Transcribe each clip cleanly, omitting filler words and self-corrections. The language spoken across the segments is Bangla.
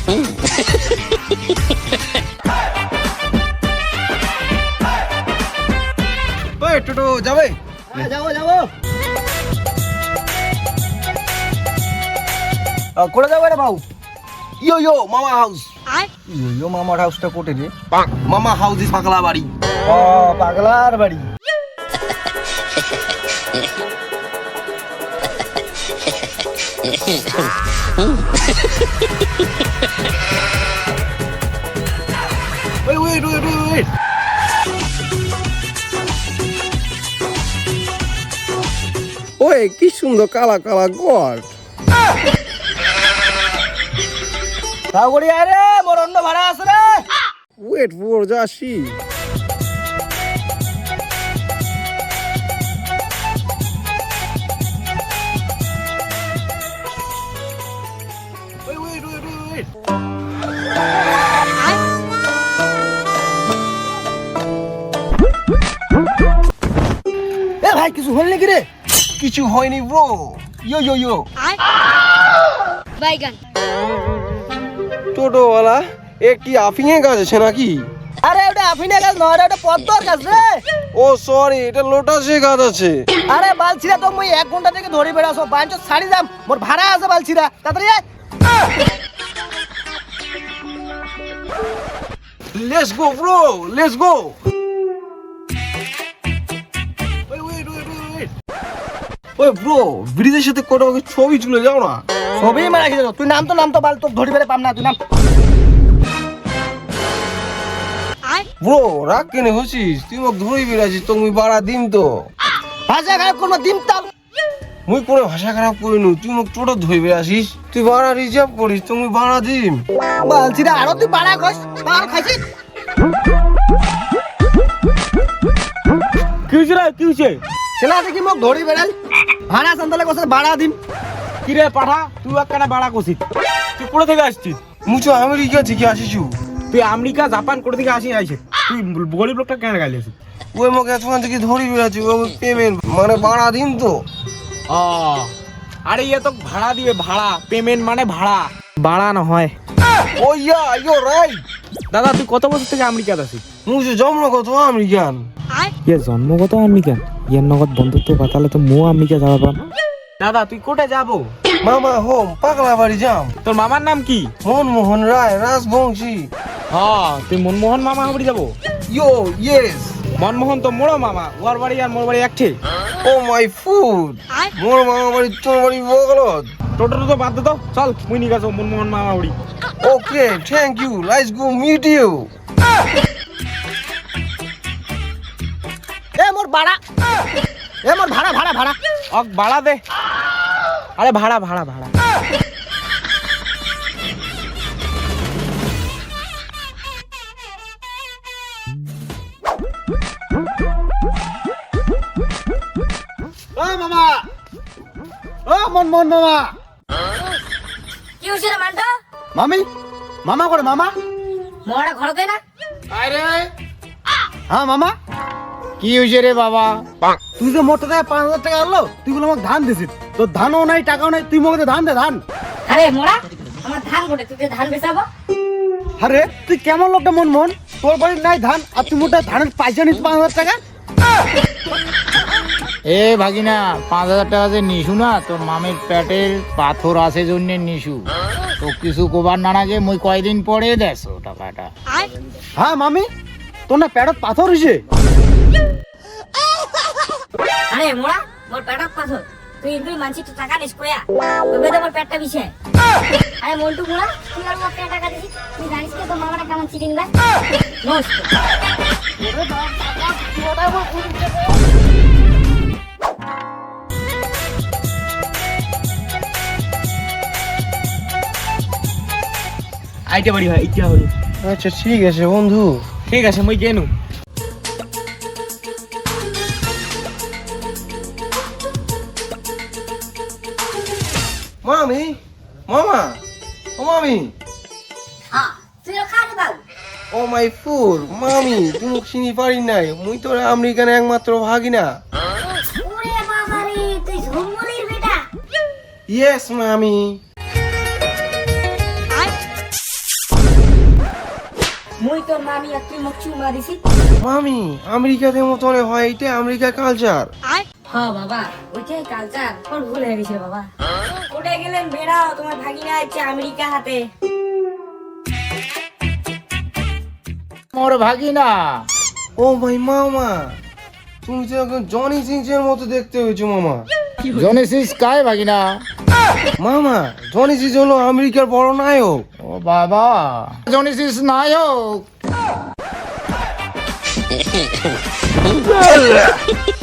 ওই টোটো যাবে? যাবো যাবো। কোথায় যাবো রে বাবু? ইয়ো ইয়ো মামা হাউস। ইয়ো মামার হাউসটা কোটে রে? মামা হাউস ইজ পাগলা বাড়ি। ও পাগলার বাড়ি। Wait. ওই কি সুন্দর কালা কালা ঘর। তাও করি আরে মোর অন্য ভাড়া আছে রে। ওয়েট ফর যাসি। Wait. এ ভাই কিছু হল নাকি রে? কিছু হয়নি ব্রো। ইয়ো বাইগান টোটোওয়ালা একটি আফিঙে গাছ আছে নাকি? আরে ওটা আফিনে গাছ নয়, ওটা পদ্মর গাছ রে। ও সরি, এটা লোটাসে গাছ আছে। আরে বালছিরা তো মুই 1 ঘন্টা থেকে ধরে বেড়াছো, বাঞ্চ ছাড়ি যাম, মোর ভাড়া আছে বালছিরা, তাড়াতাড়ি আয়। Let's go bro, let's go. ওই ব্রো, ব্রিজের সাথে কোটা ছবি তুলে যাও না। ছবি মারা গেছে, তুই নাম তো বাল, তোর ধরে বেড়ে পাম না, তুই নাম। ব্রো রাগ কেনে হচ্ছিস? তুই মোক ধরে বেড়াছিস, তুমি বাড়া দিম তো। ভাষা খারাপ করবো দিম তাল। মুই কোনো ভাষা খারাপ করিনু, তুই মোক টোটো ধরে বেড়াছিস, তুই বাড়া রিজার্ভ করিস, তুমি বাড়া দিম। বালছিরা আরো তুই বাড়া খাস, পার খাইছিস। কি হয়েছে? ছেলা দেখি মোক ধরে বেড়াল, ভাড়া সান্তালে কথা বাড়া দিম। কি রে পাঠা, তুই একখানা বাড়া করছিস? তুই কোথা থেকে আসছিস? মুচো আমেরিকা থেকে আসিছু। তুই আমেরিকা জাপান কোথা থেকে আইছিস? তুই গরিব লোকটা কেন গাইলিস? ওই মোক এতক্ষণ থেকে ধরে বেড়াচ্ছি, ওই পেমেন্ট মানে বাড়া দিম তো। আরে ইয়ে তো ভাড়া দিবে, ভাড়া পেমেন্ট মানে ভাড়া, বাড়া না হয়। ও ইয়ো রাইট। দাদা তুই কত বছর থেকে আমেরিকাতে আছিস? মুচো জন্মগত আমেরিকান। ইয়ে জন্মগত আমেরিকান, ইয়ার নগদ বন্ধুত্ব পাতালে তো মো আমেরিকা যাওয়া পার। দাদা তুই কোথায় যাবো? মামা হোম পাগলা বাড়ি যাম। তোর মামার নাম কি? মনমোহন রায় রাজবংশী। হ্যাঁ তুই মনমোহন মামা বাড়ি যাবো? ইয়েস। মনমোহন তো মোড়ো মামা, ওর বাড়ি আর মোর বাড়ি একঠে। ও মাই ফুড। মোর মামা বাড়ি তোর বাড়ি বগলত। টোটো তো বাদ দে তো, চল মুই নিয়ে গেছো মনমোহন মামা বাড়ি। Okay thank you, let's go meet you. এ মোর ভাড়া, এ মোর ভাড়া ভাড়া ভাড়া। অক ভাড়া দে। আরে ভাড়া। ও মামা, ও মন মামা। কি হইছে রে মান্টো? মামা করে মামা। মোড়া ঘরতে না? আরে হ্যাঁ মামা। কি হয়েছে রে বাবা? তুই যে মোট টাকা 5,000 টাকা আনলো, তুই বলে আমাকে ধান দিছিস, তোর ধানও নাই টাকাও নাই, তুই মোকে ধান দে ধান। আরে মোড়া আমার ধান কোটে, তুই ধান বেচাবো? আরে তুই কেমন লোকটা মন, তোর বাড়ির নাই ধান আর তুই মোটা ধানের পয়সা নিস 5,000 টাকা। এ ভাগিনা 5,000 টাকা যে নিশু না, তোর মামির পেটের পাথর আছে জন্য নিশু, তো কিছু কোবার না যে মুই কয়দিন পরে দেছো টাকাটা। হ্যাঁ মামি, তোর না পেটত পাথর হইছে। আরে মোড়া মোর পেটত পাথর, তুই মানছি তো টাকা নিস কয়া, তবে তো মোর পেটটা বিছে। আরে মন্টু মোড়া, তুই আর মোর টাকা দিছিস, তুই জানিস কি তোর মামাটা কেমন চিটিং দেয়? নষ্ট। আইটা বাড়ি হয়, ইচ্ছা হলো। আচ্ছা ঠিক আছে বন্ধু। ঠিক আছে মুই গেনু। মামি, মামা, ও মামি। হ্যাঁ তুই খালি বাবু। ও মাই ফুড, মামি তুমি চিনি পারি নাই, মুই তোর আমেরিকান একমাত্র ভাগিনা। ওরে বাবা রে, তুই ঝুমুরির বেটা। ইয়েস মামি। মুই তোর মামি আর তুই মুখ চুমা দিছি। মামি আমেরিকাতে মতন হয়, এটা আমেরিকা কালচার। হ্যাঁ বাবা, ওইটাই কালচার। তোর ভুল হয়ে গেছে বাবা। কোটে গেলেন বেড়াও, তোমার ভাগিনা আছে আমেরিকা হাতে। মোর ভাগিনা। ও ভাই মামা, তুমি তো এখন জনি সিংসের মতো দেখতে হয়েছো মামা। জনেসিস কায় ভাগিনা? মামা জনি সিংস হলো আমেরিকার বড় নায়ক। ও বাবা, জনেসিস নায়ক।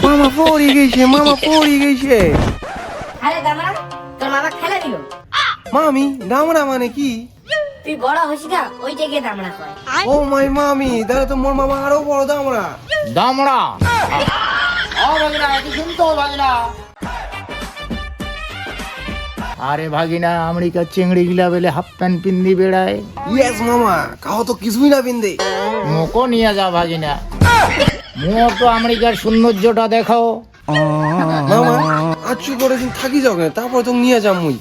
মামা পড়ে গেছে, মামা পড়ে গেছে। আরে দামরা, তোর মামা খেলা দিল। মামি দামড়া মানে কি? তুই বড় হইছিস না, ওই জায়গায় দামড়া কয়। ও মাই মামি, তাহলে তো মোর মামা আরো বড় দামড়া। দামড়া। ও ভাগিনা, কি শুনতো ভাগিনা? আরে ভাগিনা, আমেরিকার চিংড়ি গিলা বেলে হাফ প্যান্ট পিন্দি বেড়ায়। ইয়েস মামা, কাও তো কিছুই না বিন্দে। মোকো নিয়ে যা ভাগিনা, মোর তো আমেরিকার সৌন্দর্যটা দেখাও। মামা আচ্ছু করে দিন থাকি যাও কেন, তারপর তো নিয়ে যাম মুই।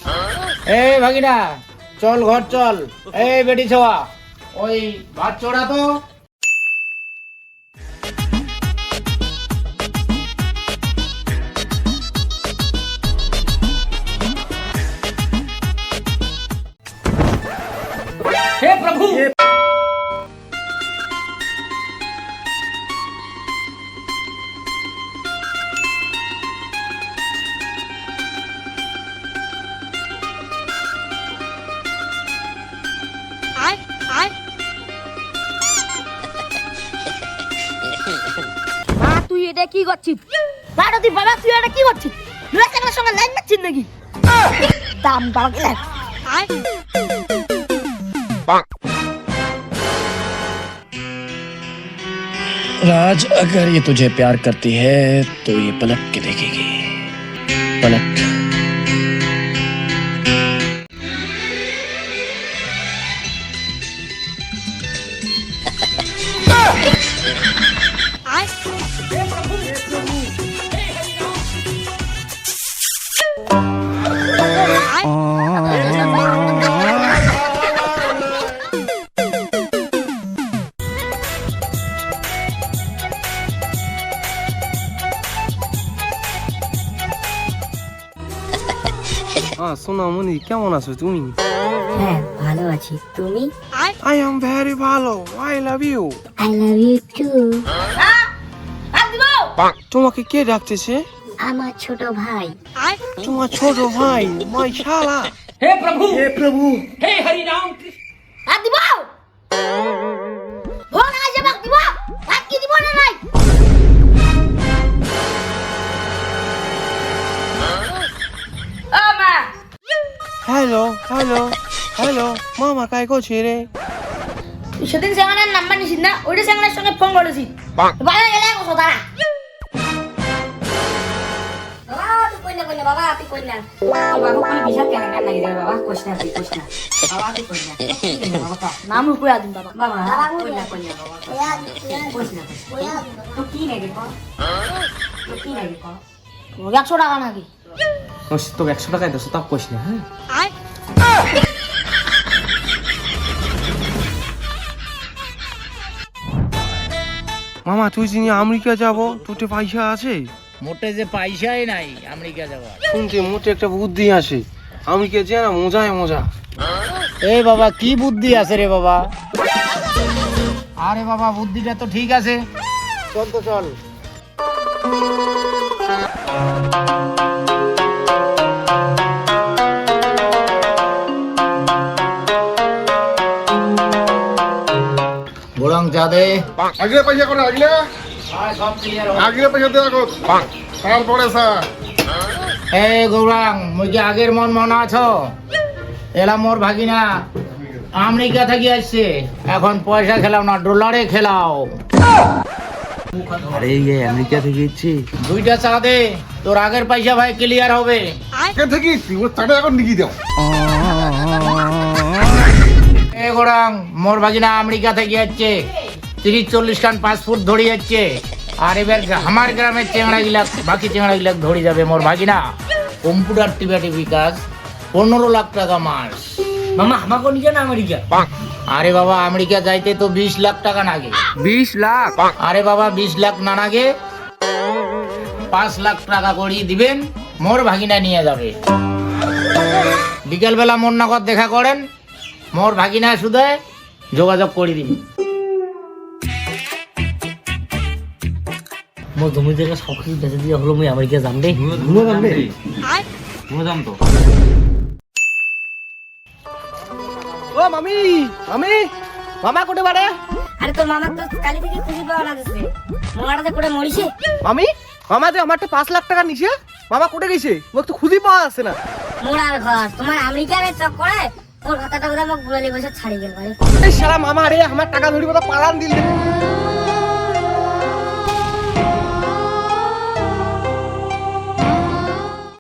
এই ভাগিনা, চল ঘর চল। এই বেটি ছোয়া, ওই ভাত চড়া তো। মা তুই এটা কি করছিস? বাবা তুই এটা কি করছিস? লোকের সঙ্গে লাইন মারছিস নাকি? দাম বাবা গেলে राज, अगर ये तुझे प्यार करती है तो ये पलट के देखेगी। पलट। সোনামণি কেমন আছো তুমি? হ্যাঁ ভালো আছি, তুমি? আই এম ভেরি ভালো, I love you. I love you too. তোমাকে কে ডাকতেছে? আমার ছোট ভাই। তোমার ছোট ভাই মাই শালা। আর দিব ভোগ না যাবে দিব আর কি দিব না নাই। ও মা, হ্যালো হ্যালো হ্যালো, মামা কাই করছে রে? তুই সেদিন সেখানের নাম্বার নিছিস না, ওইটা সেখানের সঙ্গে ফোন করেছিস। বাইরে গেলে কথা তারা। বাবা তুই কই না বাবা, তুই কই না বাবা, কোন বিশাল কেন কেন লাগি যাবে বাবা, কইছ না তুই কইছ না বাবা, তুই কই না বাবা, নাম কই আদিন বাবা বাবা কই না বাবা, কইছ না তো কি লাগে কো, তো কি লাগে কো, 100 টাকা নাকি? তোকে 100 টাকায় দেবো, তা কইস না। হ্যাঁ মামা তুই যিনি আমেরিকা যাব, তোতে পয়সা আছে? মোটে যে পয়সাই নাই আমেরিকা যাওয়ার। শুনতে মোটে একটা বুদ্ধি আছে, আমেরিকা যে না মজায় মজা। এই বাবা, কি বুদ্ধি আছে রে বাবা? আরে বাবা, বুদ্ধিটা তো ঠিক আছে, চল তো চল। বরং যা দে। আগলে পয়সা করে আগলে সব ক্লিয়ার। আগলে পয়সা দেওয়া কর, তারপরে স্যার। এই গৌরাং, মুই কি আগের মনে আছো? এলা মোর ভাগিনা আমেরিকা থেকে আসছে, এখন পয়সা খেলাও না, ডলারে খেলাও। আরে এই আমেরিকা থেকে ইচ্ছি 2টা চা দে, তোর আগের পয়সা ভাই ক্লিয়ার হবে। আগে থেকে তুই চাটা এখন নিকি দাও। এ গোরাং, মোর ভাগিনা আমেরিকা থেকে যাচ্ছে, 30-40 খান পাসপোর্ট ধরে যাচ্ছে। আর এবার আমার গ্রামের চেংড়া গিলা, বাকি চেংড়া গিলা ধরে যাবে মোর ভাগিনা। কম্পিউটার টিপা টিপি কাজ, 15 লাখ টাকা মাস। মামা আমাকে নিয়ে না আমেরিকা। আরে বাবা আমেরিকা যাইতে তো 20 লাখ টাকা লাগে। 20 লাখ? আরে বাবা 20 লাখ না লাগে, 5 লাখ টাকা করি দিবেন, মোর ভাগিনা নিয়ে যাবে। বিকেল বেলা মোর নগদ দেখা করেন, মোর ভাগিনা শুধু যোগাযোগ করে দিবি। মোর জমি জায়গা সব কিছু বেঁচে দিয়ে হলো মুই আমেরিকা যাম রে। ও মামি, মামি, মামা কোটে বাড়ে? আরে তোর মামার তো কালি থেকে খুশি পাওয়া লাগছে, মোড়াটাতে করে মরিছে। মামি, মামা যে আমার 5 লাখ টাকা নিছে, মামা কোটে গেছে? ও তো খুঁজে পাওয়া যাচ্ছে না। মোড়ার ঘর তোমার আমেরিকার চক্করে ওর কথাটা বোধহয় মোক গুলালি বসে ছাড়ি গেল ভাই। এই শালা মামা রে, আমার টাকা ধরি কথা পালান দিল।